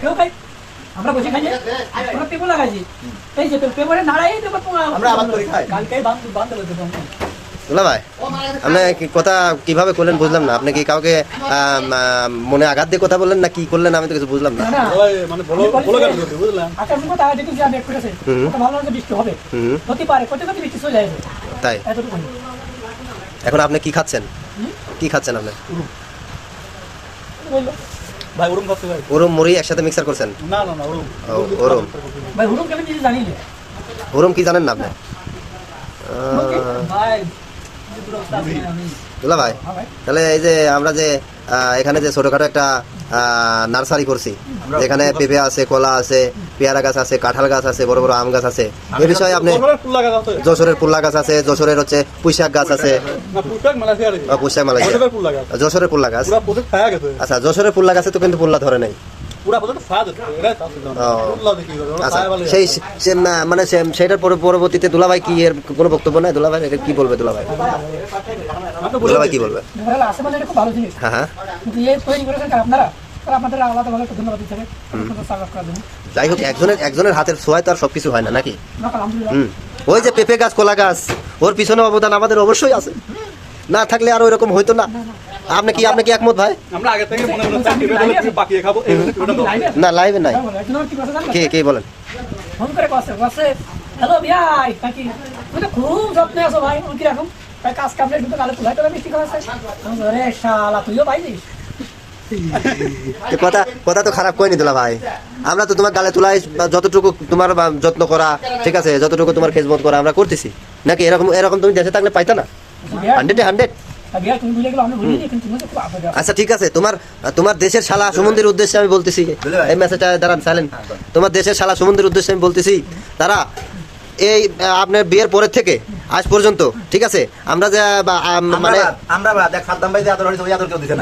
কেউ খাই আমরা বসে খাই আমরা পেপো লাগাইছি এই যে পেপরে নাড়াই দেবো আমরা আবাদ করে খাই কালকে বান্ধব দেবো দুলা ভাই আপনি কি কথা কিভাবে করলেন বুঝলাম না। আপনি কি কাউকে মনে আঘাত দিয়ে কথা বললেন না কি করলেন আমি তো কিছু বুঝলাম না। মানে বলো কেন বুঝলাম আকাশ কথা দেখি যে আমি এক করেছে ভালো না বৃষ্টি হবে হতে পারে কত কত বৃষ্টি চলে যাবে তাই এতটুকু এখন আপনি কি খাচ্ছেন কি খাচ্ছেন আপনি? বললো ভাই ওরম খাচ্ছে ভাই ওরম মুড়ি একসাথে মিক্সার করছেন? না না না ওরম ওরম ভাই হুরুম কেন কিছু জানি না ওরম কি জানেন না আপনি? ভাই দুলা ভাই তাহলে এই যে আমরা যে এখানে যে ছোটখাটো একটা নার্সারি করছি যেখানে পেঁপে আছে কলা আছে পেয়ারা গাছ আছে কাঁঠাল গাছ আছে বড় বড় আম গাছ আছে এই বিষয়ে আপনি যশোরের পুল্লা গাছ আছে যশোরের হচ্ছে পুঁইশাক গাছ আছে পুঁইশাক মালয়েশিয়া যশোরের পুল্লা গাছ আচ্ছা যশোরের পুল্লা গাছে তো কিন্তু পুল্লা ধরে নাই সেই মানে সেটার পরবর্তীতে দুলাভাই কি এর কোনো বক্তব্য নাই? দুলাভাই কি বলবে? দুলাভাই দুলাভাই কি বলবে? হ্যাঁ হ্যাঁ যাই হোক একজনের হাতের ছোঁয়ায় তো আর সবকিছু হয় না নাকি? ওই যে পেঁপে গাছ কলা গাছ ওর পিছনে অবদান আমাদের অবশ্যই আছে, না থাকলে আর ওইরকম হইতো না। আপনি কি একমত ভাই? আমরা আগে থেকে মনে মনে পাকিয়ে খাবো না লাইভে নাই কে বলেন ফোন করে কসে হ্যালো ভাই কাকি তুমি তো খুব যত্নে আছো ভাই কি রকম ভাই কাজ কামলে দুটো কালে তুলাই তোলা মিষ্টি খাওয়াছে আরে শালা তুইও পাইছিস কথা তো খারাপ কইনি দুলা ভাই। আমরা তো তোমার গালে তুলাই যতটুকু তোমার যত্ন করা ঠিক আছে যতটুকু তোমার খেজমত করা আমরা করতেছি নাকি? এরকম তুমি দেশে থাকলে পাইতা না 100 আচ্ছা ঠিক আছে তোমার দেশের শালা সমুদ্রের উদ্দেশ্যে আমি বলতেছি এই মেসেজটা দাঁড়ান সাইলেন্ট। তোমার দেশের শালা সমুদ্রের উদ্দেশ্যে আমি বলতেছি তারা এই আপনার বিয়ের পরের থেকে আজ পর্যন্ত ঠিক আছে আমরা যে মানে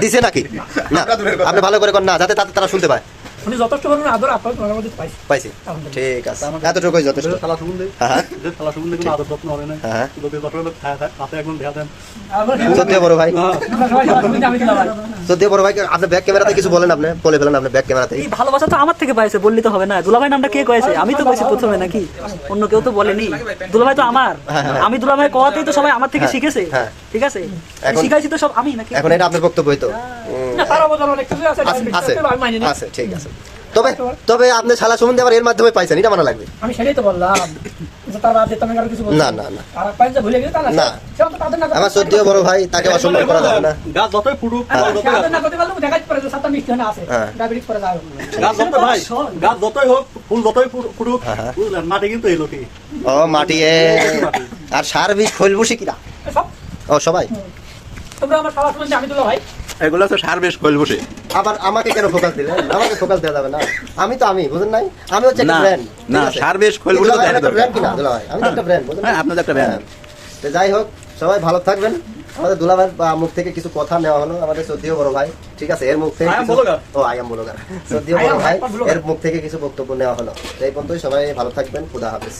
দিছে নাকি না আপনি ভালো করে কর না যাতে তারা শুনতে পায় উনি যথেষ্ট পরিমাণে আদর আপনার মধ্যে পাইছি ঠিক আছে এতটুকুই যথেষ্ট। শালা সম্বন্ধে শালা সম্বন্ধে কোনো আদর যত্ন হবে না লোকের যত্ন হাতে একদম দেখা দেন সত্যি বড় ভাই সত্যি বড় ভাই আপনি ব্যাক ক্যামেরাতে কিছু বলেন আপনি বলে ফেলেন আপনি ব্যাক ক্যামেরাতে এই ভালোবাসা তো আমার থেকে পাইছে বললি তো হবে না। দুলাভাই নামটা কে কয়েছে? আমি তো কইছি প্রথমে নাকি অন্য কেউ তো বলেনি। দুলাভাই তো আমার আমি দুলাভাই কোয়াতেই তো সবাই আমার থেকে শিখেছে ঠিক আছে শিখাইছি তো সব আমি নাকি? এখন এটা আপনার বক্তব্য তো আছে ঠিক আছে তবে আপনি শালা সম্বন্ধে আবার এর মাধ্যমে পাইছেন এটা মানা লাগবে। আমি সেটাই তো বললাম না না না না আমার সত্যিও বড় ভাই তাকে অসম্মান করা যাবে না। গাছ যতই ফুটুক গাছ যতই হোক ফুল যতই ফুটুক বুঝলেন মাটি কিন্তু এই লোকে ও মাটি আর সার বীজ খৈলবসি কিরা ও সবাই তোমরা আমার খাওয়া শুনছি আমি তুলো ভাই এগুলো তো সার বেশ খৈলবসি। আবার আমাকে কেন ফোকাস দিলেন? আমাকে ফোকাস দেওয়া যাবে না। আমি তো আমি বুঝেন নাই আমি হচ্ছে একটা ব্র্যান্ড না সার বেশ খৈলবসি আমি তো একটা ব্র্যান্ড বুঝেন হ্যাঁ আপনাদের একটা ব্র্যান্ড। তো যাই হোক সবাই ভালো থাকবেন। আমাদের দুলাভাইয়ের মুখ থেকে কিছু কথা নেওয়া হলো আমাদের সত্যিও বড় ভাই ঠিক আছে এর মুখ থেকে আই এম বলগার সত্যিও বড় ভাই এর মুখ থেকে কিছু বক্তব্য নেওয়া হলো। এই পর্যন্তই সবাই ভালো থাকবেন। খুদা হাফেজ।